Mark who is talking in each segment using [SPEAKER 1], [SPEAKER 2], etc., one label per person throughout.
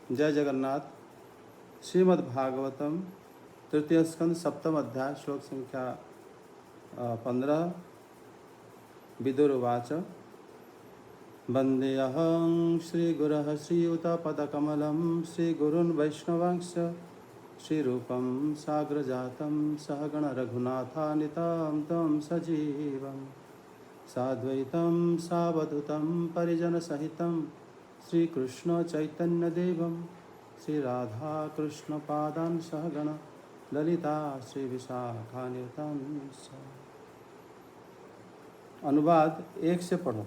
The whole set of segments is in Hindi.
[SPEAKER 1] जय जगन्नाथ। श्रीमद्भागवतम तृतीय स्कंद सप्तम अध्याय श्लोक संख्या 15। विदुर्वाच वन्देऽहं श्रीगुरः श्रीयुतपदकमलं श्रीगुरून् वैष्णवांश्च श्रीरूपं साग्रजातं सहगण रघुनाथान्वितं तं सजीवं साद्वैतं सावधूतं परिजनसहितं श्रीकृष्ण चैतन्यदेवं श्रीराधाकृष्णपादान् सहगण ललिता श्रीविशाखान्वितं। अनुवाद एक से पढ़ो।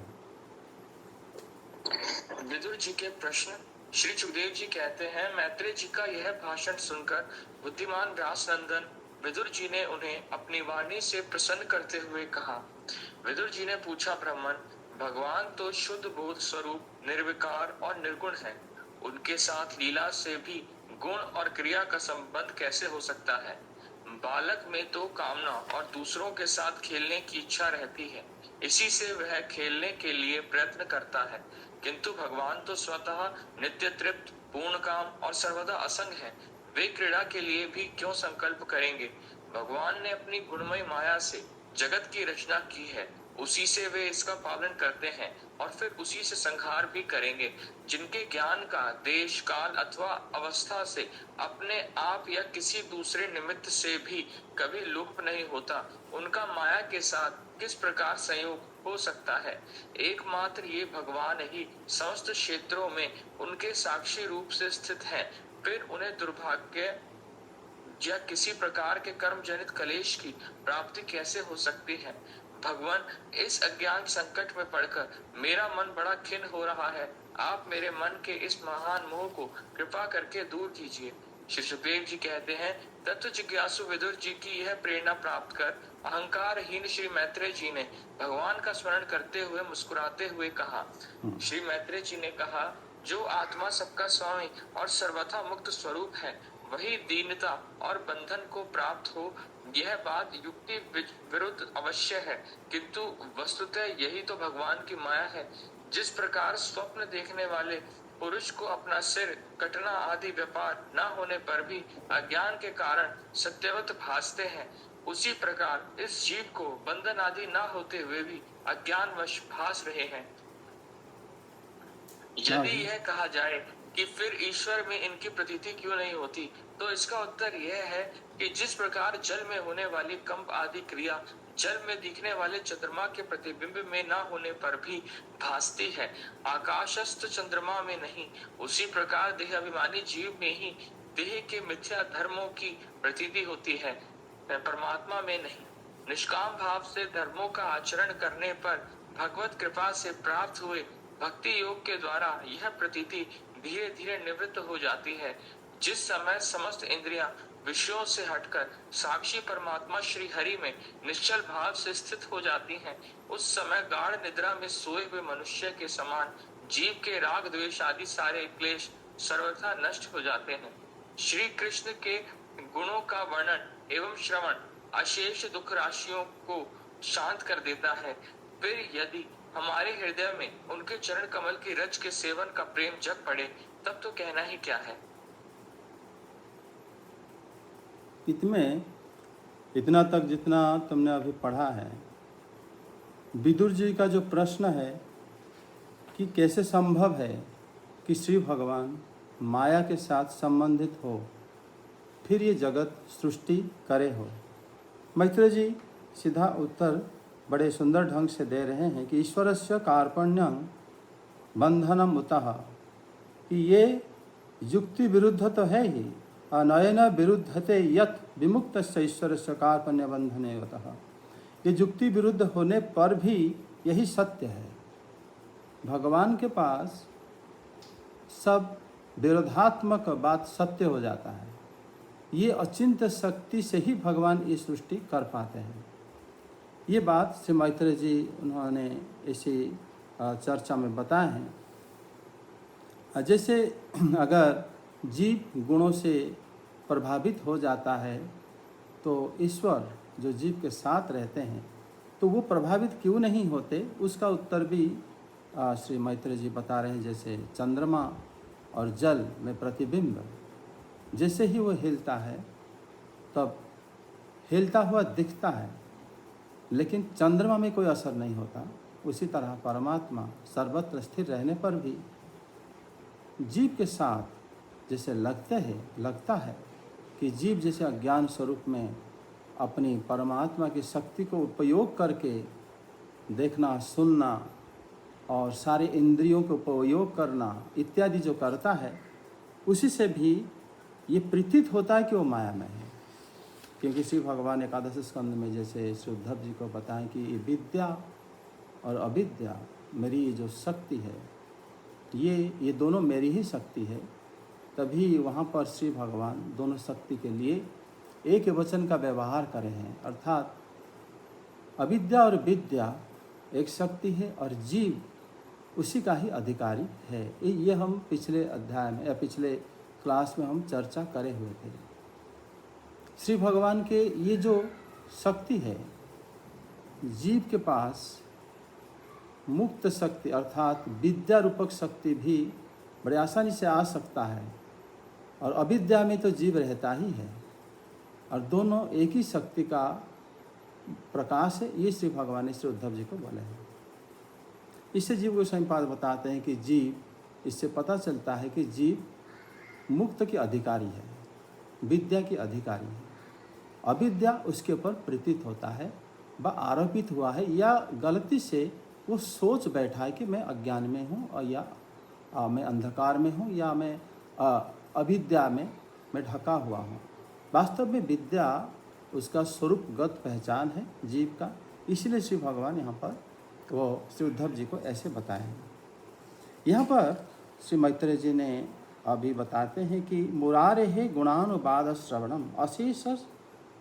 [SPEAKER 2] विदुर जी के प्रश्न। श्री सुखदेव जी कहते हैं, मैत्रेय जी का यह भाषण सुनकर बुद्धिमान व्यास नंदन विदुर जी ने उन्हें अपनी वाणी से प्रसन्न करते हुए कहा। विदुर जी ने पूछा, ब्राह्मण, भगवान तो शुद्ध बोध स्वरूप निर्विकार और निर्गुण है, उनके साथ लीला से भी गुण और क्रिया का संबंध कैसे हो सकता है? बालक में तो कामना और दूसरों के साथ खेलने की इच्छा रहती है, इसी से वह खेलने के लिए प्रयत्न करता है, किंतु भगवान तो स्वतः नित्य तृप्त, पूर्ण काम और सर्वदा असंग है। वे क्रीड़ा के लिए भी क्यों संकल्प करेंगे? भगवान ने अपनी गुणमय माया से जगत की रचना की है, उसी से वे इसका पालन करते हैं और फिर उसी से संहार भी करेंगे। जिनके ज्ञान का देश काल अथवा अवस्था से अपने आप या किसी दूसरे निमित्त से भी कभी लुप्त नहीं होता, उनका माया के साथ किस प्रकार संयोग हो सकता है? एकमात्र ये भगवान ही समस्त क्षेत्रों में उनके साक्षी रूप से स्थित हैं, फिर उन्हें दुर्भाग्य या किसी प्रकार के कर्म जनित कलेश की प्राप्ति कैसे हो सकती है? भगवान, इस अज्ञान संकट में पड़कर मेरा मन बड़ा खिन्न हो रहा है, आप मेरे मन के इस महान मोह को कृपा करके दूर कीजिए। श्री सुखदेव जी कहते हैं, तत्व जिज्ञासु विदुर जी की यह प्रेरणा प्राप्त कर अहंकारहीन श्री मैत्रेय जी ने भगवान का स्मरण करते हुए मुस्कुराते हुए कहा। श्री मैत्रेय जी ने कहा, जो आत्मा सबका स्वामी और सर्वथा मुक्त स्वरूप है, वही दीनता और बंधन को प्राप्त हो। यह बात युक्ति विरुद्ध अवश्य है, किंतु वस्तुतः यही तो भगवान की माया है। जिस प्रकार स्वप्न देखने वाले पुरुष को अपना सिर कटना आदि व्यापार न होने पर भी अज्ञान के कारण सत्यवत भासते हैं, उसी प्रकार इस जीव को बंधन आदि न होते हुए भी अज्ञानवश भास रहे हैं। यदि यह कहा जाए कि फिर ईश्वर में इनकी प्रतीति क्यों नहीं होती, तो इसका उत्तर यह है कि जिस प्रकार जल में होने वाली कंप आदि क्रिया जल में दिखने वाले चंद्रमा के प्रतिबिंब में न होने पर भी भासती है, आकाशस्थ चंद्रमा में नहीं, उसी प्रकार देह अभिमानी जीव में ही देह के मिथ्या धर्मों की प्रतीति होती है, परमात्मा में नहीं। निष्काम भाव से धर्मों का आचरण करने पर भगवत कृपा से प्राप्त हुए भक्ति योग के द्वारा यह प्रतीति धीरे धीरे निवृत्त हो जाती है। जिस समय समस्त इंद्रियां विषयों से हटकर साक्षी परमात्मा श्री हरि में निश्चल भाव से स्थित हो जाती हैं, उस समय गाढ़ निद्रा में सोए हुए मनुष्य के समान जीव के राग द्वेष आदि सारे क्लेश सर्वथा नष्ट हो जाते हैं। श्री कृष्ण के गुणों का वर्णन एवं श्रवण अशेष दुख राशियों को शांत कर देता है। फिर यदि हमारे हृदय में उनके चरण कमल की रज के सेवन का प्रेम जग पड़े, तब तो कहना ही क्या है।
[SPEAKER 1] इसमें इतना तक जितना तुमने अभी पढ़ा है, विदुर जी का जो प्रश्न है कि कैसे संभव है कि श्री भगवान माया के साथ संबंधित हो, फिर ये जगत सृष्टि करे हो। मैत्रेय जी सीधा उत्तर बड़े सुंदर ढंग से दे रहे हैं कि ईश्वरस्य कार्पण्यं बंधनम उतः, कि ये युक्ति विरुद्ध तो है ही, अनयन विरुद्धते यत् विमुक्तस्य ईश्वरस्य कार्पण्य बंधने उतः, ये युक्ति विरुद्ध होने पर भी यही सत्य है। भगवान के पास सब विरोधात्मक बात सत्य हो जाता है। ये अचिंत्य शक्ति से ही भगवान ये सृष्टि कर पाते हैं। ये बात श्री मैत्रेय जी उन्होंने इसी चर्चा में बताए हैं। जैसे अगर जीव गुणों से प्रभावित हो जाता है, तो ईश्वर जो जीव के साथ रहते हैं तो वो प्रभावित क्यों नहीं होते, उसका उत्तर भी श्री मैत्रेय जी बता रहे हैं। जैसे चंद्रमा और जल में प्रतिबिंब। जैसे ही वो हिलता है तब हिलता हुआ दिखता है, लेकिन चंद्रमा में कोई असर नहीं होता। उसी तरह परमात्मा सर्वत्र स्थिर रहने पर भी जीव के साथ जैसे लगता है कि जीव जैसे अज्ञान स्वरूप में अपनी परमात्मा की शक्ति को उपयोग करके देखना, सुनना और सारे इंद्रियों को उपयोग करना इत्यादि जो करता है, उसी से भी ये प्रतीत होता है कि वो माया में है। क्योंकि श्री भगवान एकादश स्कंद में जैसे श्री उद्धव जी को बताएं कि ये विद्या और अविद्या, मेरी ये जो शक्ति है, ये दोनों मेरी ही शक्ति है। तभी वहाँ पर श्री भगवान दोनों शक्ति के लिए एक वचन का व्यवहार करे हैं, अर्थात अविद्या और विद्या एक शक्ति है और जीव उसी का ही अधिकारी है। ये हम पिछले अध्याय में या पिछले क्लास में हम चर्चा करे हुए थे। श्री भगवान के ये जो शक्ति है, जीव के पास मुक्त शक्ति अर्थात विद्या रूपक शक्ति भी बड़े आसानी से आ सकता है, और अविद्या में तो जीव रहता ही है, और दोनों एक ही शक्ति का प्रकाश है। ये श्री भगवान ने श्री उद्धव जी को बोले हैं। इससे जीव को स्वयंपाद बताते हैं कि जीव, इससे पता चलता है कि जीव मुक्त की अधिकारी है, विद्या की अधिकारी है। अविद्या उसके ऊपर प्रतीत होता है, वह आरोपित हुआ है, या गलती से वो सोच बैठा है कि मैं अज्ञान में हूँ, और या मैं अंधकार में हूँ, या मैं अविद्या में मैं ढका हुआ हूँ। वास्तव में विद्या उसका स्वरूपगत पहचान है जीव का। इसलिए श्री भगवान यहाँ पर वो श्री उद्धव जी को ऐसे बताए हैं। यहाँ पर श्री मैत्रेय जी ने अभी बताते हैं कि मुरारे है गुणानुवाद श्रवणम अशेष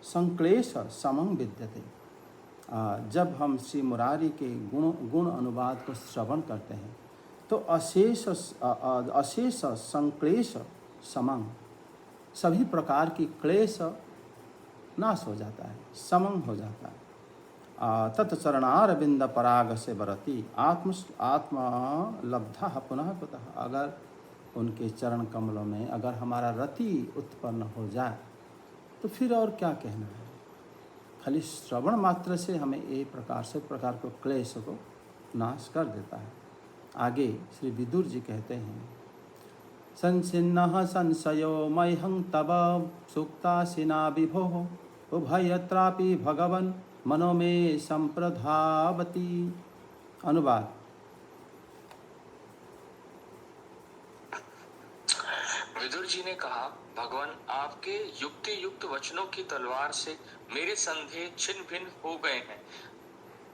[SPEAKER 1] संक्लेश समं विद्यते। जब हम श्री मुरारी के गुण अनुवाद को श्रवण करते हैं तो अशेष संक्लेश समं, सभी प्रकार की क्लेश नाश हो जाता है, समं हो जाता है। तत्चरणारविंद पराग से बरती आत्मा लब्धा पुनः कुतः। अगर उनके चरण कमलों में अगर हमारा रति उत्पन्न हो जाए तो फिर और क्या कहना है। खाली श्रवण मात्र से हमें एक प्रकार को क्लेश को नाश कर देता है। आगे श्री विदुर जी कहते हैं, संचिन्नः संशयो मह्यं तव सुक्तासिना विभो उभयत्रापि भगवन् मनो में संप्रधावती। अनुवाद।
[SPEAKER 2] विदुर जी ने कहा, भगवान आपके युक्ति युक्त वचनों की तलवार से मेरे संदेह छिन्न भिन्न हो गए हैं।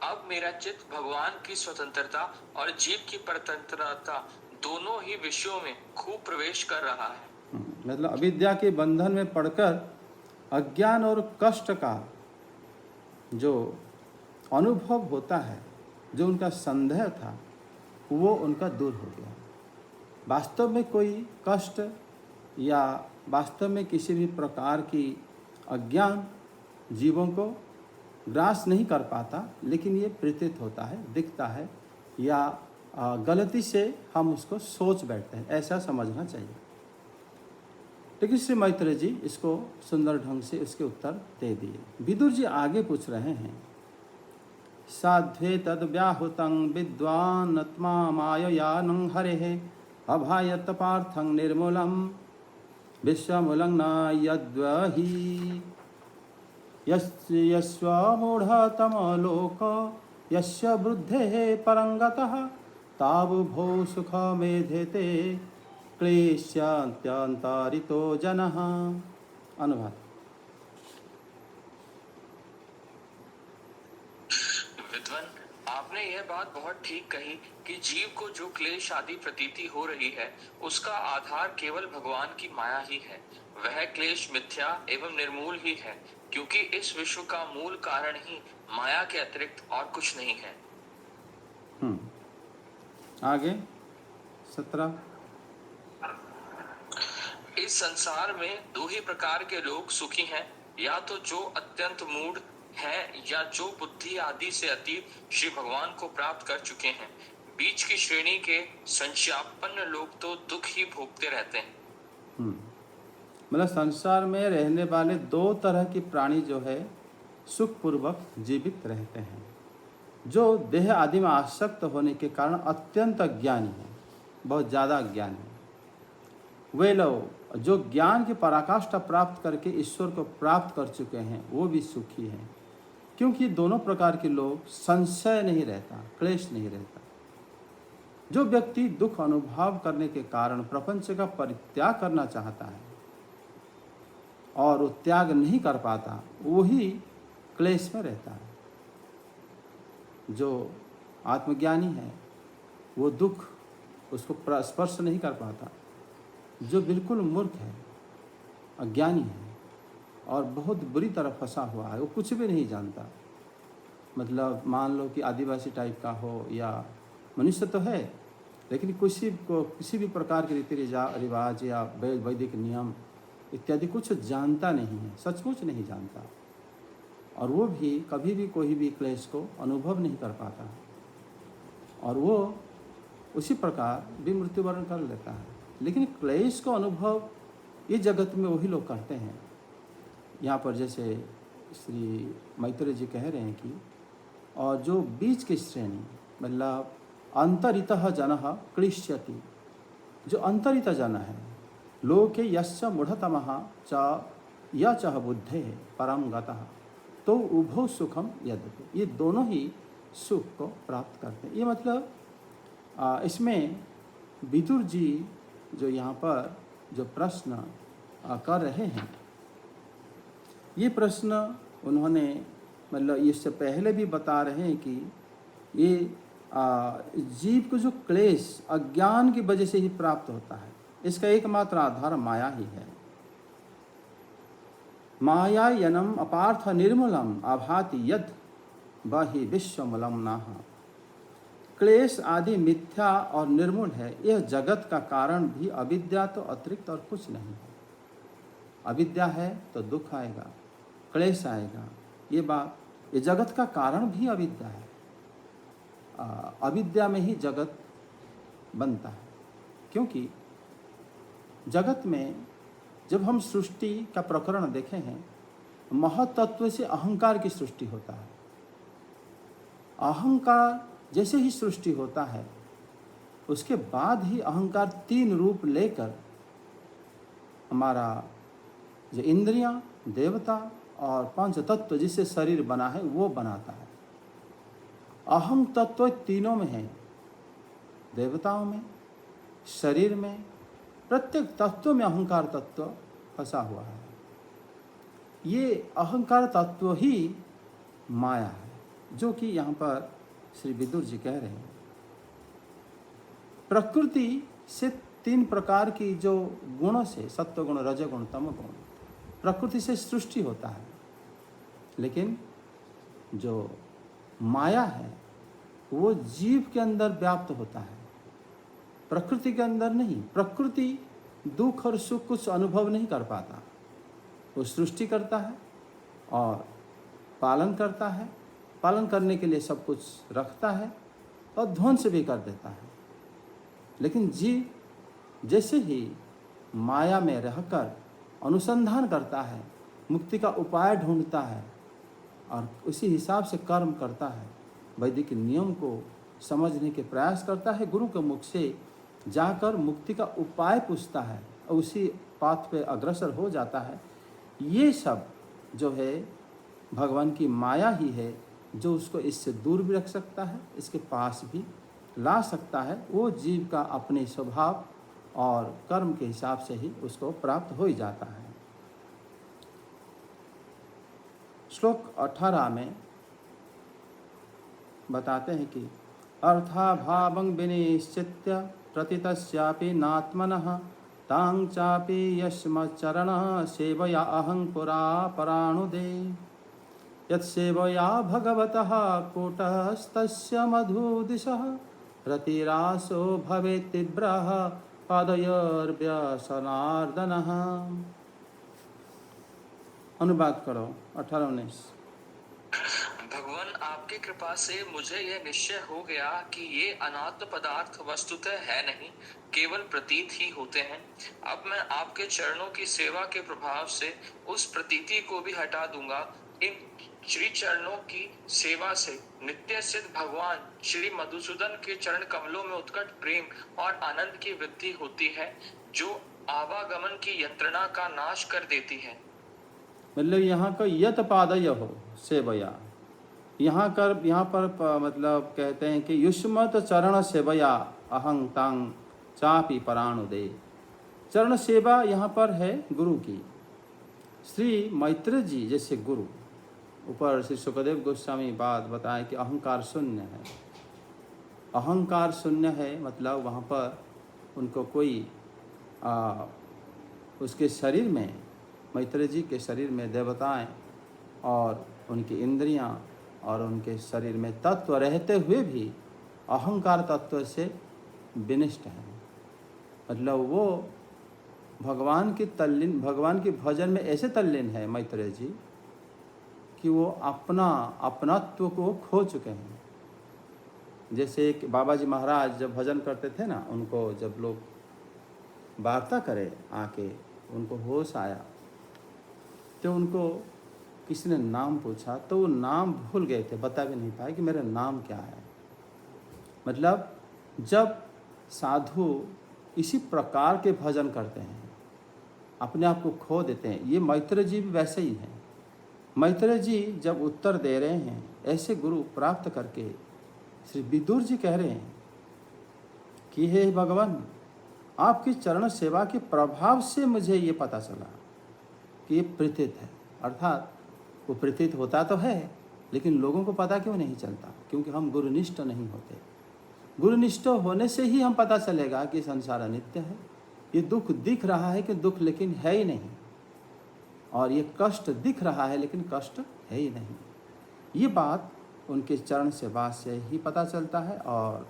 [SPEAKER 2] अब मेरा चित्त भगवान की स्वतंत्रता और जीव की परतंत्रता दोनों ही विषयों में खूब प्रवेश कर रहा है।
[SPEAKER 1] मतलब अविद्या के बंधन में पड़कर अज्ञान और कष्ट का जो अनुभव होता है, जो उनका संदेह था, वो उनका दूर हो गया। वास्तव में कोई कष्ट या वास्तव में किसी भी प्रकार की अज्ञान जीवों को ग्रास नहीं कर पाता, लेकिन ये प्रतीत होता है, दिखता है, या गलती से हम उसको सोच बैठते हैं, ऐसा समझना चाहिए। लेकिन श्री मैत्रेय जी इसको सुंदर ढंग से उसके उत्तर दे दिए। विदुर जी आगे पूछ रहे हैं, साध्वे तद व्याहुतं विद्वान्त्मा माययानं हरेः अभायत पार्थं निर्मूलं विश्वमूलं न यद्वहि। यस्वमूढतमलोक यस्य वृद्धेः परंगतः तावुभौ सुखमेधेते क्लेश्यन्त्यन्तरितो जनः। अनुवाद।
[SPEAKER 2] विद्वान, आपने यह बात बहुत ठीक कही कि जीव को जो क्लेश आदि प्रतीति हो रही है, उसका आधार केवल भगवान की माया ही है। वह क्लेश मिथ्या एवं निर्मूल ही है, क्योंकि इस विश्व का मूल कारण ही माया के अतिरिक्त और कुछ नहीं है।
[SPEAKER 1] आगे 17।
[SPEAKER 2] इस संसार में दो ही प्रकार के लोग सुखी हैं, या तो जो अत्यंत मूढ़ हैं, या जो बुद्धि आदि से अतीत श्री भगवान को प्राप्त कर चुके हैं। बीच की श्रेणी के संशयापन्न लोग तो दुख ही भोगते रहते हैं।
[SPEAKER 1] मतलब संसार में रहने वाले दो तरह के प्राणी जो है सुखपूर्वक जीवित रहते हैं। जो देह आदि में आसक्त होने के कारण अत्यंत अज्ञानी है, बहुत ज़्यादा अज्ञानी है, वे लोग जो ज्ञान की पराकाष्ठा प्राप्त करके ईश्वर को प्राप्त कर चुके हैं वो भी सुखी हैं, क्योंकि दोनों प्रकार के लोग संशय नहीं रहता, क्लेश नहीं रहता। जो व्यक्ति दुख अनुभव करने के कारण प्रपंच का परित्याग करना चाहता है और वो त्याग नहीं कर पाता, वही क्लेश में रहता है। जो आत्मज्ञानी है वो दुख उसको स्पर्श नहीं कर पाता। जो बिल्कुल मूर्ख है, अज्ञानी है और बहुत बुरी तरह फंसा हुआ है, वो कुछ भी नहीं जानता। मतलब मान लो कि आदिवासी टाइप का हो या मनुष्य तो है, लेकिन किसी भी प्रकार के रीति रिवाज या वैदिक नियम इत्यादि कुछ जानता नहीं है, सचमुच नहीं जानता, और वो भी कभी भी कोई भी क्लेश को अनुभव नहीं कर पाता, और वो उसी प्रकार भी मृत्युवरण कर लेता है। लेकिन क्लेश को अनुभव ये जगत में वही लोग करते हैं। यहाँ पर जैसे श्री मैत्रेय जी कह रहे हैं कि और जो बीच की श्रेणी मतलब अंतरितः जनः क्लिश्यति, जो अंतरित जन है, लोके यश्च मूढ़तमः च या चह बुद्धे परम गतः तो उभो सुखम यद्यपि, ये दोनों ही सुख को प्राप्त करते हैं। ये मतलब इसमें विदुर जी जो यहाँ पर जो प्रश्न कर रहे हैं, ये प्रश्न उन्होंने मतलब इससे पहले भी बता रहे हैं कि ये जीव को जो क्लेश अज्ञान की वजह से ही प्राप्त होता है, इसका एकमात्र आधार माया ही है। मायायनम अपार्थ निर्मूलम अभाति यद बहि विश्वमूलम नाह। क्लेश आदि मिथ्या और निर्मूल है, यह जगत का कारण भी अविद्या तो अतिरिक्त और कुछ नहीं है। अविद्या है तो दुख आएगा, क्लेश आएगा, ये जगत का कारण भी अविद्या है। अविद्या में ही जगत बनता है, क्योंकि जगत में जब हम सृष्टि का प्रकरण देखे हैं, महतत्व से अहंकार की सृष्टि होता है। अहंकार जैसे ही सृष्टि होता है, उसके बाद ही अहंकार तीन रूप लेकर हमारा जो इंद्रियां, देवता और पंच तत्व जिससे शरीर बना है वो बनाता है। अहम तत्व तीनों में है, देवताओं में, शरीर में, प्रत्येक तत्व में अहंकार तत्व फंसा हुआ है। ये अहंकार तत्व ही माया है, जो कि यहाँ पर श्री विदुर जी कह रहे हैं। प्रकृति से तीन प्रकार की जो गुणों से, सत्वगुण, रजोगुण, तमोगुण, प्रकृति से सृष्टि होता है। लेकिन जो माया है वो जीव के अंदर व्याप्त होता है, प्रकृति के अंदर नहीं। प्रकृति दुख और सुख कुछ अनुभव नहीं कर पाता, वो सृष्टि करता है और पालन करता है, पालन करने के लिए सब कुछ रखता है और ध्वंस भी कर देता है। लेकिन जीव जैसे ही माया में रहकर अनुसंधान करता है, मुक्ति का उपाय ढूंढता है और उसी हिसाब से कर्म करता है, वैदिक नियम को समझने के प्रयास करता है, गुरु के मुख से जाकर मुक्ति का उपाय पूछता है और उसी पाथ पे अग्रसर हो जाता है। ये सब जो है भगवान की माया ही है, जो उसको इससे दूर भी रख सकता है, इसके पास भी ला सकता है। वो जीव का अपने स्वभाव और कर्म के हिसाब से ही उसको प्राप्त हो ही जाता है। श्लोक 18 में बताते हैं कि अर्थाभावं विनिश्चित्य प्रतितस्यापि नात्मनः तां चापि यस्मच्चरण सेवया अहं पुरा पराणुदे यत्सेवया भगवतः कूटस्थस्य मधुदिशः रतिरासो भवेत् तीव्रः पादयोर्व्यसनार्दनः। अनुवाद करो 18-19।
[SPEAKER 2] भगवान आपके की कृपा से मुझे यह निश्चय हो गया कि ये अनात्म पदार्थ वस्तुतः है नहीं, केवल प्रतीत ही होते हैं। अब मैं आपके चरणों की सेवा के प्रभाव से उस प्रतीति को भी हटा दूंगा। इन श्री चरणों की सेवा से नित्य सिद्ध भगवान श्री मधुसूदन के चरण कमलों में उत्कट प्रेम और आनंद की वृद्धि होती है, जो आवागमन की यंत्रणा का नाश कर देती है।
[SPEAKER 1] मतलब यहाँ का यत पादय हो सेवया, यहाँ पर मतलब कहते हैं कि युष्मत चरण सेवया अहं तांग चापी पराणुदे। चरण सेवा यहाँ पर है गुरु की। श्री मैत्रेय जी जैसे गुरु, ऊपर श्री सुखदेव गोस्वामी बात बताएं कि अहंकार शून्य है। अहंकार शून्य है मतलब वहाँ पर उनको कोई उसके शरीर में, मैत्रेय जी के शरीर में देवताएं और उनकी इंद्रियां और उनके शरीर में तत्व रहते हुए भी अहंकार तत्व से विनिष्ट हैं। मतलब वो भगवान के भजन में ऐसे तल्लीन है मैत्रेय जी कि वो अपनत्व को खो चुके हैं। जैसे एक बाबा जी महाराज जब भजन करते थे ना, उनको जब लोग वार्ता करे आके उनको होश आया तो उनको किसी ने नाम पूछा तो वो नाम भूल गए थे, बता भी नहीं पाए कि मेरा नाम क्या है। मतलब जब साधु इसी प्रकार के भजन करते हैं, अपने आप को खो देते हैं। ये मैत्रेय जी भी वैसे ही हैं। मैत्रेय जी जब उत्तर दे रहे हैं ऐसे गुरु प्राप्त करके, श्री विदुर जी कह रहे हैं कि हे भगवान, आपकी चरण सेवा के प्रभाव से मुझे ये पता चला कि ये प्रतीत है। अर्थात वो प्रतीत होता तो है लेकिन लोगों को पता क्यों नहीं चलता? क्योंकि हम गुरुनिष्ठ नहीं होते। गुरुनिष्ठ होने से ही हम पता चलेगा कि संसार अनित्य है, ये दुख दिख रहा है कि दुख लेकिन है ही नहीं, और ये कष्ट दिख रहा है लेकिन कष्ट है ही नहीं। ये बात उनके चरण सेवा से ही पता चलता है। और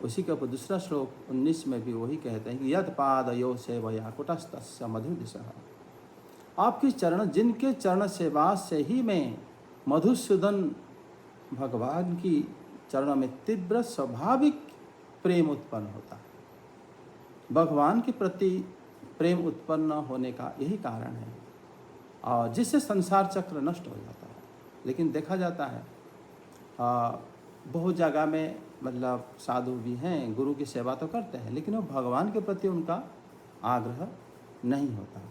[SPEAKER 1] उसी के ऊपर दूसरा श्लोक 19 में भी वही कहते हैं कि यद पादयो सेवया कुटस्थस्य मधुदिशः। आपके चरण, जिनके चरण सेवा से ही मैं मधुसूदन भगवान की चरणों में तीव्र स्वाभाविक प्रेम उत्पन्न होता है। भगवान के प्रति प्रेम उत्पन्न होने का यही कारण है, और जिससे संसार चक्र नष्ट हो जाता है। लेकिन देखा जाता है बहुत जगह में मतलब साधु भी हैं, गुरु की सेवा तो करते हैं, लेकिन वो भगवान के प्रति उनका आग्रह नहीं होता।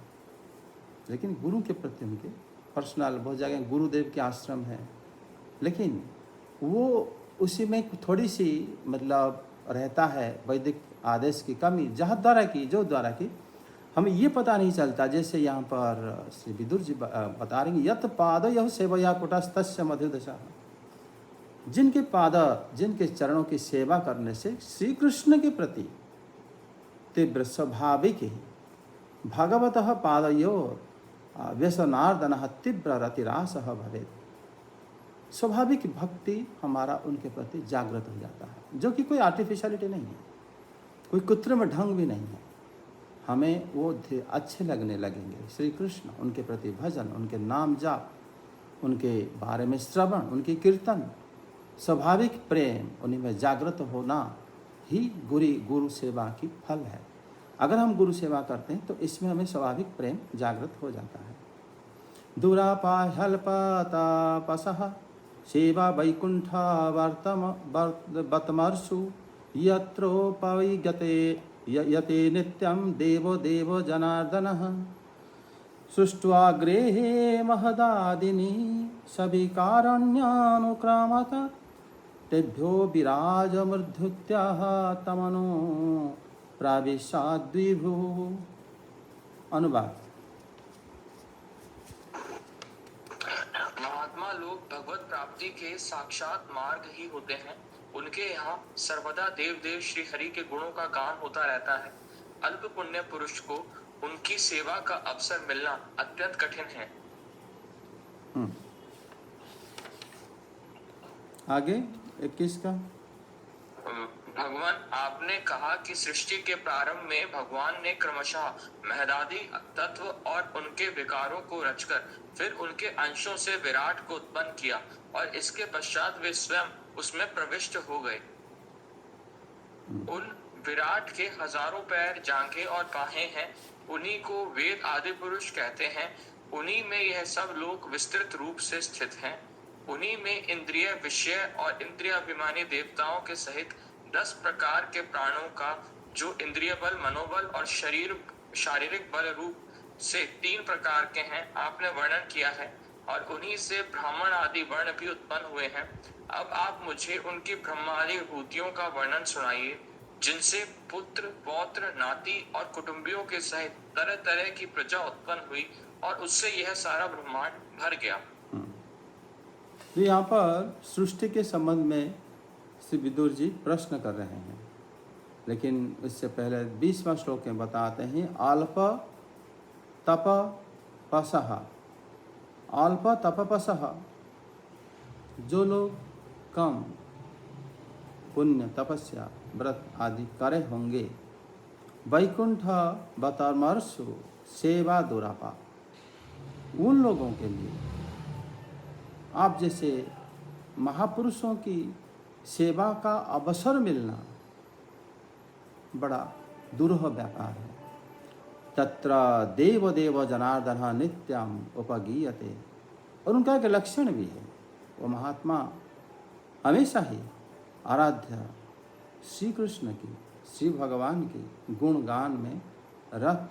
[SPEAKER 1] लेकिन गुरु के प्रति उनके पर्सनल, बहुत जगह गुरुदेव के आश्रम है, लेकिन वो उसी में थोड़ी सी मतलब रहता है वैदिक आदेश की कमी, जो द्वारा की हमें ये पता नहीं चलता। जैसे यहाँ पर श्री विदुर जी बता रहे हैं, यत पाद यह सेवया कुटस्थस्य मधुदशः। जिनके पाद, जिनके चरणों की सेवा करने से श्री कृष्ण के प्रति तीव्र स्वाभाविक ही भगवतः पादयोर व्यसनार्दन तीव्र रतिरासः भवेत्। स्वाभाविक भक्ति हमारा उनके प्रति जागृत हो जाता है, जो कि कोई आर्टिफिशियलिटी नहीं है, कोई कृत्रिम ढंग भी नहीं है। हमें वो अच्छे लगने लगेंगे श्री कृष्ण, उनके प्रति भजन, उनके नाम जाप, उनके बारे में श्रवण, उनकी कीर्तन, स्वाभाविक प्रेम उन्हीं में जागृत होना ही गुरु सेवा की फल है। अगर हम गुरु सेवा करते हैं तो इसमें हमें स्वाभाविक प्रेम जागृत हो जाता है। दुरापाह्यल्पतापसः सेवा वैकुंठा वर्तमर्षु यत्रोपविगते यते नित्यं देवो देवो जनार्दनः सृष्ट्वाग्रेहे महदादिनी सविकारण्यानुक्रामत तेभ्यो विराजमूर्ध्युत्याः तमनो प्राविशाद्विभु। अनुवाद।
[SPEAKER 2] महात्मा लोग भगवत प्राप्ति के साक्षात मार्ग ही होते हैं। उनके यहाँ सर्वदा देव देव श्री हरि के गुणों का गान होता रहता है। अल्प पुण्य पुरुष को उनकी सेवा का अवसर मिलना अत्यंत कठिन है।
[SPEAKER 1] आगे 21 का
[SPEAKER 2] भगवान, आपने कहा कि सृष्टि के प्रारंभ में भगवान ने क्रमशः महदादि तत्व और उनके विकारों को रचकर फिर उनके अंशों से विराट को उत्पन्न किया और इसके पश्चात वे स्वयं उसमें प्रविष्ट हो गए। उन विराट के हजारों पैर, जांघें और बाहें हैं। उन्हीं को वेद आदि पुरुष कहते हैं। उन्हीं में यह सब लोग विस्तृत रूप से स्थित हैं। उन्हीं में इंद्रिय विषय और इंद्रियाभिमानी देवताओं के सहित 10 प्रकार के प्राणों का, जो इंद्रिय बल, मनोबल और शारीरिक बल रूप से 3 प्रकार के हैं, आपने वर्णन किया है। और उन्हीं से ब्राह्मण आदि वर्ण भी उत्पन्न हुए हैं। अब आप मुझे उनकी ब्रह्मादि विभूतियों का वर्णन सुनाइए, जिनसे पुत्र, पौत्र, नाती और कुटुंबियों के सहित तरह तरह की प्रजा उत्पन्न हुई और उससे यह सारा ब्रह्मांड भर गया।
[SPEAKER 1] तो यहाँ पर सृष्टि के संबंध में श्री विदुर जी प्रश्न कर रहे हैं, लेकिन इससे पहले 20वां श्लोक में बताते हैं अल्प तपपसः। अल्प तपपसः, जो लोग कम पुण्य, तपस्या, व्रत आदि करे होंगे, वैकुंठ बतमर्षु सेवा दुरापा, उन लोगों के लिए आप जैसे महापुरुषों की सेवा का अवसर मिलना बड़ा दुरूह व्यापार है। तत्र देव देव जनार्दन नित्यम उपगीयते, और उनका एक लक्षण भी है, वो महात्मा हमेशा ही आराध्य श्री कृष्ण की, श्री भगवान की गुणगान में रत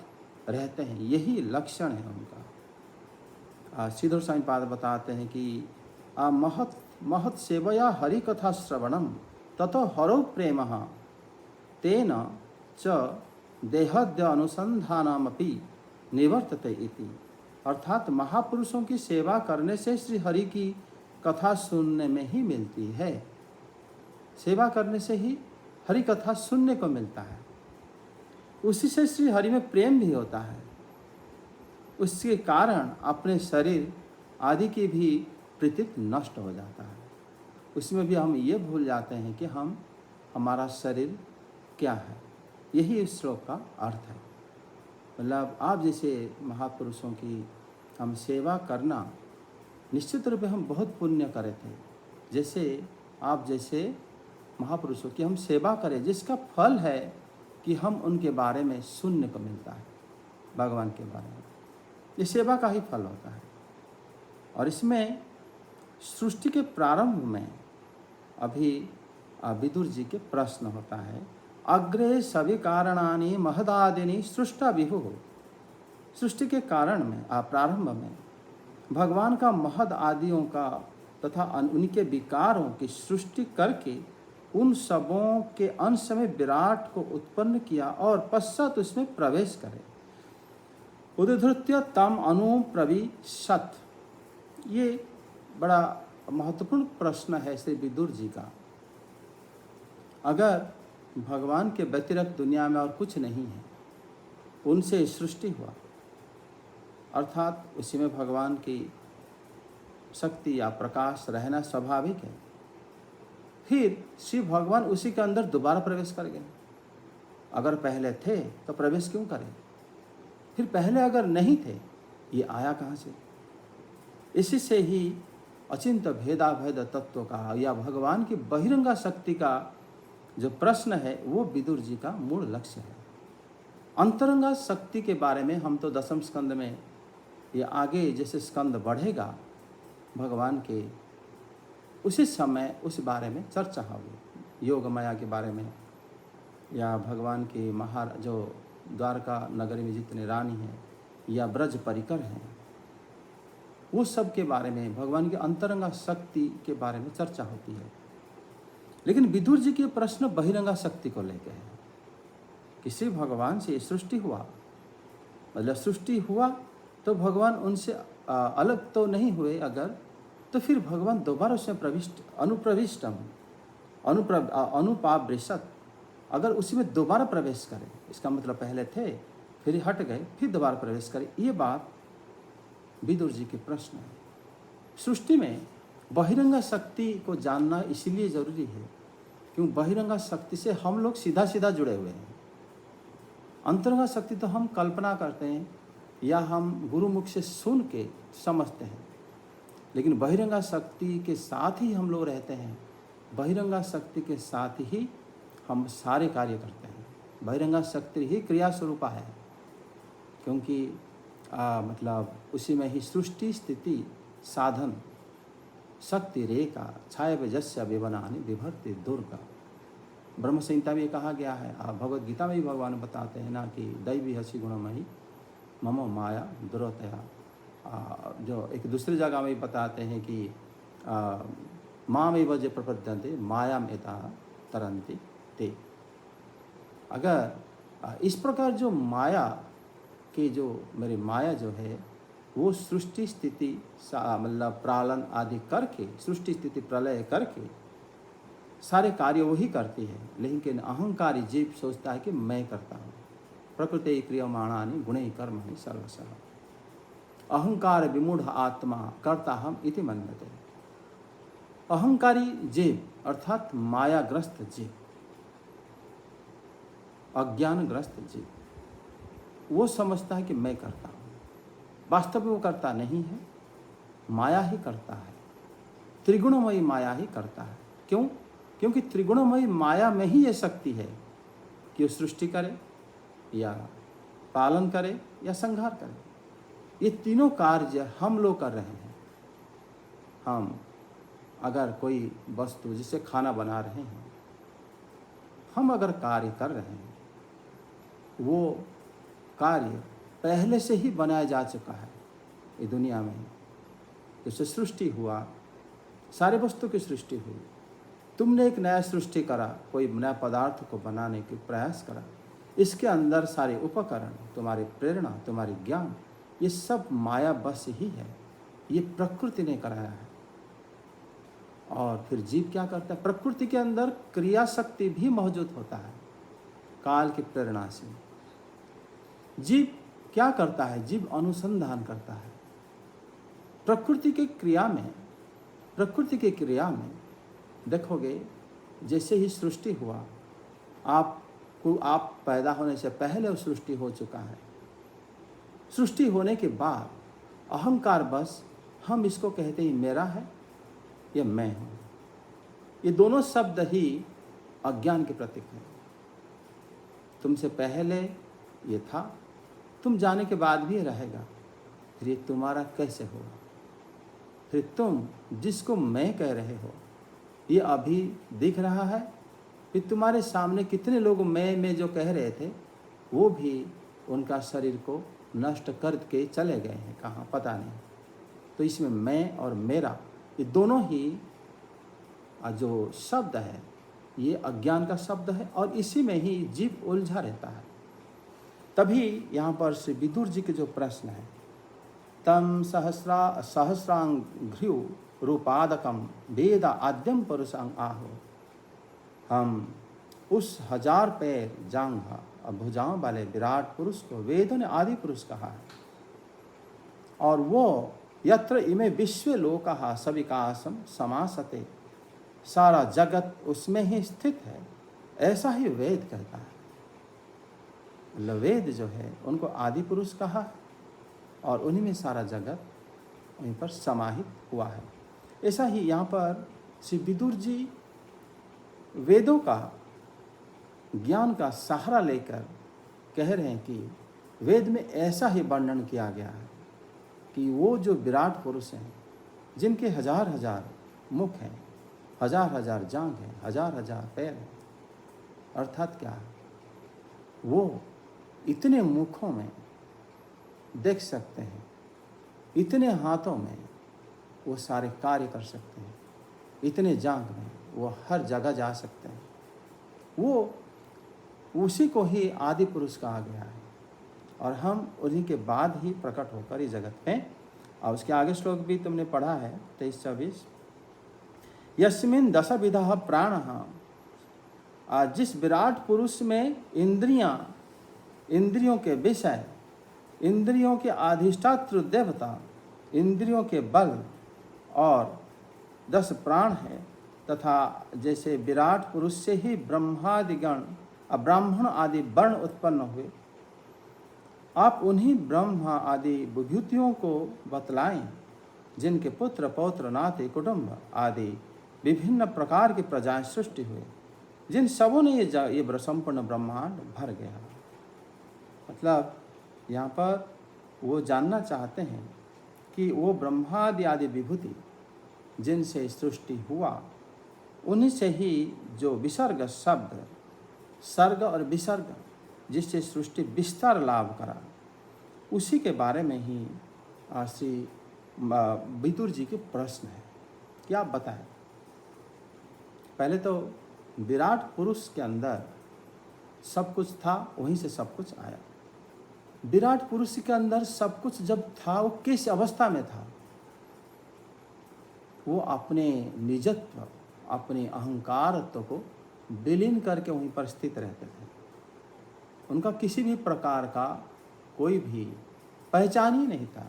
[SPEAKER 1] रहते हैं। यही लक्षण है उनका। श्रीधर स्वामी पाद बताते हैं कि महत् महत् सेवया हरि कथा श्रवणम ततो हरो प्रेम तेन च देहद्य अनुसंधानमपि निवर्तते इति। अर्थात महापुरुषों की सेवा करने से श्री हरि की कथा सुनने में ही मिलती है। सेवा करने से ही हरि कथा सुनने को मिलता है, उसी से श्री हरि में प्रेम भी होता है। उसके कारण अपने शरीर आदि की भी प्रतीक नष्ट हो जाता है। उसमें भी हम ये भूल जाते हैं कि हमारा शरीर क्या है। यही इस श्लोक का अर्थ है। मतलब आप जैसे महापुरुषों की हम सेवा करना, निश्चित रूप से हम बहुत पुण्य करे थे। जैसे आप जैसे महापुरुषों की हम सेवा करें, जिसका फल है कि हम उनके बारे में सुनने को मिलता है, भगवान के बारे में। ये सेवा का ही फल होता है। और इसमें सृष्टि के प्रारंभ में अभी विदुर जी के प्रश्न होता है, अग्रे सभी कारणानि महदादिनी सृष्टा विभु। सृष्टि के कारण में प्रारंभ में भगवान का महद आदियों का तथा उनके विकारों की सृष्टि करके उन सबों के अंश में विराट को उत्पन्न किया और पश्चात उसमें प्रवेश करे। उद्धृत्य तम अनुप्रविशत। ये बड़ा महत्वपूर्ण प्रश्न है श्री विदुर जी का। अगर भगवान के व्यतिरिक्त दुनिया में और कुछ नहीं है, उनसे सृष्टि हुआ, अर्थात उसी में भगवान की शक्ति या प्रकाश रहना स्वाभाविक है, फिर श्री भगवान उसी के अंदर दोबारा प्रवेश कर गए। अगर पहले थे तो प्रवेश क्यों करें? फिर पहले अगर नहीं थे, ये आया कहाँ से? इसी से ही अचिंत भेदाभेद तत्व का या भगवान की बहिरंगा शक्ति का जो प्रश्न है, वो विदुर जी का मूल लक्ष्य है। अंतरंगा शक्ति के बारे में हम तो 10वें स्कंद में, या आगे जैसे स्कंद बढ़ेगा भगवान के, उसी समय उस बारे में चर्चा होगी। योग माया के बारे में, या भगवान के जो द्वारका नगरी में जितने रानी हैं या ब्रज परिकर हैं, वो सब के बारे में, भगवान की अंतरंगा शक्ति के बारे में चर्चा होती है। लेकिन विदुर जी के प्रश्न बहिरंगा शक्ति को लेकर है कि श्री भगवान से सृष्टि हुआ, मतलब सृष्टि हुआ तो भगवान उनसे अलग तो नहीं हुए। अगर तो फिर भगवान दोबारा उसमें अनुपावृषत, अगर उसी में दोबारा प्रवेश करें, इसका मतलब पहले थे फिर हट गए फिर दोबारा प्रवेश करें। ये बात विदुर जी के प्रश्न है। सृष्टि में बहिरंगा शक्ति को जानना इसलिए जरूरी है क्यों? बहिरंगा शक्ति से हम लोग सीधा सीधा जुड़े हुए हैं। अंतरंगा शक्ति तो हम कल्पना करते हैं या हम गुरुमुख से सुन के समझते हैं, लेकिन बहिरंगा शक्ति के साथ ही हम लोग रहते हैं। बहिरंगा शक्ति के साथ ही हम सारे कार्य करते हैं। बहिरंगा शक्ति ही क्रिया स्वरूपा है, क्योंकि मतलब उसी में ही सृष्टि स्थिति साधन शक्ति रेखा छाया वजस्य विवनानि विभर्ति दुर्गा। ब्रह्म संहिता में कहा गया है, भगवद गीता में भी भगवान बताते हैं ना कि दैवी हसी गुणमयी ममो माया दुरोतया। जो एक दूसरी जगह में बताते हैं कि माँ में वज प्रपद्यन्ते माया में तरंती ते। अगर इस प्रकार जो माया की जो मेरी माया जो है वो सृष्टि स्थिति मतलब प्रालन आदि करके, सृष्टि स्थिति प्रलय करके सारे कार्य वही करती है, लेकिन अहंकारी जीव सोचता है कि मैं करता हूँ। प्रकृति क्रियमाणानि गुणैः कर्माणि सर्वशः अहंकार विमूढ़ आत्मा करता हम इति मन्यते। अहंकारी जीव अर्थात मायाग्रस्त जीव, अज्ञानग्रस्त जीव, वो समझता है कि मैं करता हूँ। वास्तव में वो करता नहीं है, माया ही करता है। त्रिगुणमयी माया ही करता है। क्यों? क्योंकि त्रिगुणमयी माया में ही ये शक्ति है कि वो सृष्टि करे या पालन करे या संहार करे। ये तीनों कार्य हम लोग कर रहे हैं। हम अगर कोई वस्तु जिसे खाना बना रहे हैं, हम अगर कार्य कर रहे हैं, वो कार्य पहले से ही बनाया जा चुका है। ये दुनिया में जैसे सृष्टि हुआ, सारे वस्तु की सृष्टि हुई, तुमने एक नया सृष्टि करा, कोई नया पदार्थ को बनाने के प्रयास करा, इसके अंदर सारे उपकरण, तुम्हारी प्रेरणा, तुम्हारी ज्ञान, ये सब माया बस ही है। ये प्रकृति ने कराया है। और फिर जीव क्या करता है? प्रकृति के अंदर क्रिया शक्ति भी मौजूद होता है काल की प्रेरणा से। जीव क्या करता है? जीव अनुसंधान करता है। प्रकृति की क्रिया में देखोगे, जैसे ही सृष्टि हुआ, आप पैदा होने से पहले वो सृष्टि हो चुका है। सृष्टि होने के बाद अहंकार बस हम इसको कहते हैं मेरा है, ये मैं हूँ। ये दोनों शब्द ही अज्ञान के प्रतीक हैं। तुमसे पहले ये था, तुम जाने के बाद भी ये रहेगा, फिर ये तुम्हारा कैसे होगा? फिर तुम जिसको मैं कह रहे हो, ये अभी दिख रहा है, फिर तुम्हारे सामने कितने लोग मैं जो कह रहे थे, वो भी उनका शरीर को नष्ट करके चले गए हैं, कहाँ पता नहीं। तो इसमें मैं और मेरा, ये दोनों ही जो शब्द है, ये अज्ञान का शब्द है, और इसी में ही जीव उलझा रहता है। तभी यहाँ पर श्री विदुर जी के जो प्रश्न है, तम सहस्रांघ्र्यु रूपादकम वेद आद्यम पुरुषं आहो। हम उस 1000 पैर जांघा और भुजाओं वाले विराट पुरुष को वेदों ने आदि पुरुष कहा है। और वो यत्र इमे विश्व लोकः सविकासम समासते, सारा जगत उसमें ही स्थित है, ऐसा ही वेद कहता है। वेद जो है उनको आदि पुरुष कहा है, और उन्हीं में सारा जगत वहीं पर समाहित हुआ है। ऐसा ही यहाँ पर श्री विदुर जी वेदों का ज्ञान का सहारा लेकर कह रहे हैं कि वेद में ऐसा ही वर्णन किया गया है कि वो जो विराट पुरुष हैं, जिनके 1000 मुख हैं, 1000 जांघ हैं, 1000 पैर हैं, अर्थात क्या है, वो इतने मुखों में देख सकते हैं, इतने हाथों में वो सारे कार्य कर सकते हैं, इतने जांघ में वो हर जगह जा सकते हैं। वो उसी को ही आदि पुरुष कहा गया है, और हम उन्हीं के बाद ही प्रकट होकर इस जगत में। और उसके आगे श्लोक भी तुमने पढ़ा है 23-24, यस्मिन् दश विधः प्राणः, जिस विराट पुरुष में इंद्रियों के विषय, इंद्रियों के अधिष्ठातृ देवता, इंद्रियों के बल और 10 प्राण है, तथा जैसे विराट पुरुष से ही ब्रह्मादिगण ब्राह्मण आदि वर्ण उत्पन्न हुए, आप उन्हीं ब्रह्मा आदि विभूतियों को बतलाएं जिनके पुत्र पौत्र नाते कुटुंब आदि विभिन्न प्रकार की प्रजाएं सृष्टि हुए, जिन सबों ने ये संपूर्ण ब्रह्मांड भर गया। मतलब यहाँ पर वो जानना चाहते हैं कि वो ब्रह्मादि आदि विभूति जिनसे सृष्टि हुआ, उन्हीं से ही जो विसर्ग शब्द, सर्ग और विसर्ग, जिससे सृष्टि विस्तार लाभ करा, उसी के बारे में ही श्री विदुर जी के प्रश्न है कि आप बताएं। पहले तो विराट पुरुष के अंदर सब कुछ था, वहीं से सब कुछ आया। विराट पुरुष के अंदर सब कुछ जब था, वो किस अवस्था में था? वो अपने निजत्व, अपने अहंकारत्व को विलीन करके वहीं पर स्थित रहते थे। उनका किसी भी प्रकार का कोई भी पहचान ही नहीं था।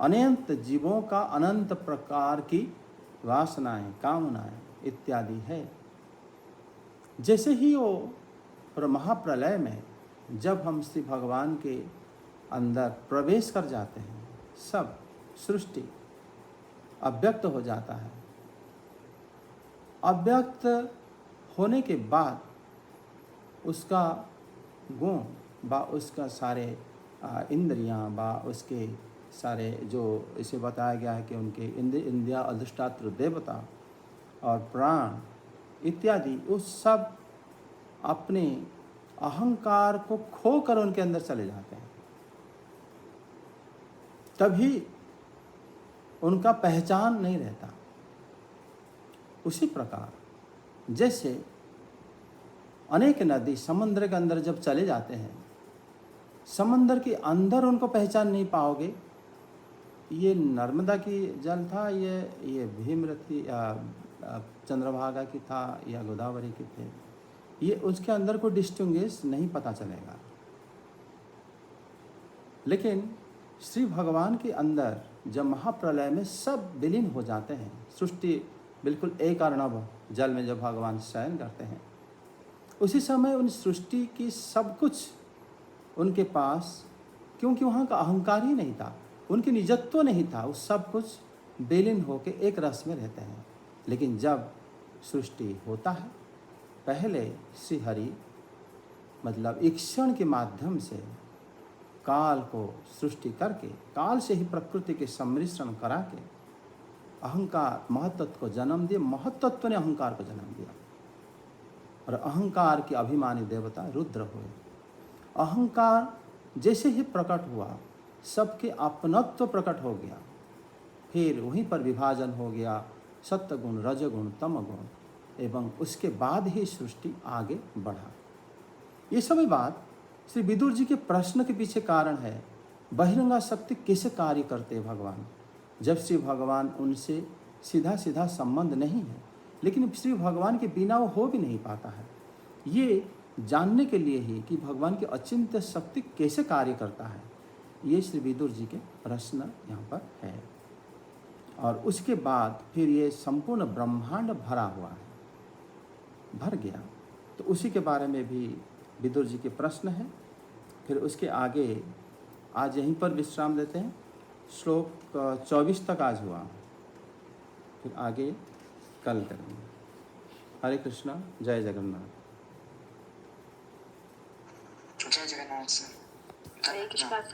[SPEAKER 1] अनंत जीवों का अनंत प्रकार की वासनाएं, कामनाएं इत्यादि है। जैसे ही वो महाप्रलय में जब हम श्री भगवान के अंदर प्रवेश कर जाते हैं, सब सृष्टि अव्यक्त हो जाता है। अव्यक्त होने के बाद उसका गुण बा उसका सारे इंद्रियां बा उसके सारे जो इसे बताया गया है कि उनके इंद्रिया अधिष्ठात्र देवता और प्राण इत्यादि, उस सब अपने अहंकार को खोकर उनके अंदर चले जाते हैं। तभी उनका पहचान नहीं रहता। उसी प्रकार जैसे अनेक नदी समुद्र के अंदर जब चले जाते हैं, समुद्र के अंदर उनको पहचान नहीं पाओगे। ये नर्मदा की जल था, ये भीमरथी चंद्रभागा की था या गोदावरी की थे, ये उसके अंदर को डिस्टिंग्विश नहीं पता चलेगा। लेकिन श्री भगवान के अंदर जब महाप्रलय में सब विलीन हो जाते हैं, सृष्टि बिल्कुल एक अर्णव जल में जब भगवान शयन करते हैं, उसी समय उन सृष्टि की सब कुछ उनके पास, क्योंकि वहाँ का अहंकार ही नहीं था, उनकी निजत्व नहीं था, उस सब कुछ विलीन होकर एक रस में रहते हैं। लेकिन जब सृष्टि होता है, पहले श्री हरि मतलब ईक्षण के माध्यम से काल को सृष्टि करके, काल से ही प्रकृति के सम्मिश्रण करा के अहंकार महत्त्व को जन्म दिए, महत्त्व ने अहंकार को जन्म दिया और अहंकार के अभिमानी देवता रुद्र हुए। अहंकार जैसे ही प्रकट हुआ, सबके अपनत्व प्रकट हो गया। फिर वहीं पर विभाजन हो गया, सत्वगुण, रजगुण, तमगुण, एवं उसके बाद ही सृष्टि आगे बढ़ा। ये सभी बात श्री विदुर जी के प्रश्न के पीछे कारण है। बहिरंगा शक्ति कैसे कार्य करते हैं भगवान, जब श्री भगवान उनसे सीधा सीधा संबंध नहीं है, लेकिन श्री भगवान के बिना वो हो भी नहीं पाता है। ये जानने के लिए ही कि भगवान की अचिंत्य शक्ति कैसे कार्य करता है, ये श्री विदुर जी के प्रश्न यहाँ पर है। और उसके बाद फिर ये संपूर्ण ब्रह्मांड भरा हुआ है, भर गया, तो उसी के बारे में भी विदुर जी के प्रश्न है। फिर उसके आगे आज यहीं पर विश्राम देते हैं। श्लोक 24 तक आज हुआ, फिर आगे कल करेंगे। हरे कृष्णा, जय जगन्नाथ।
[SPEAKER 2] जय जगन्नाथ सर।
[SPEAKER 3] हरे कृष्णा सर।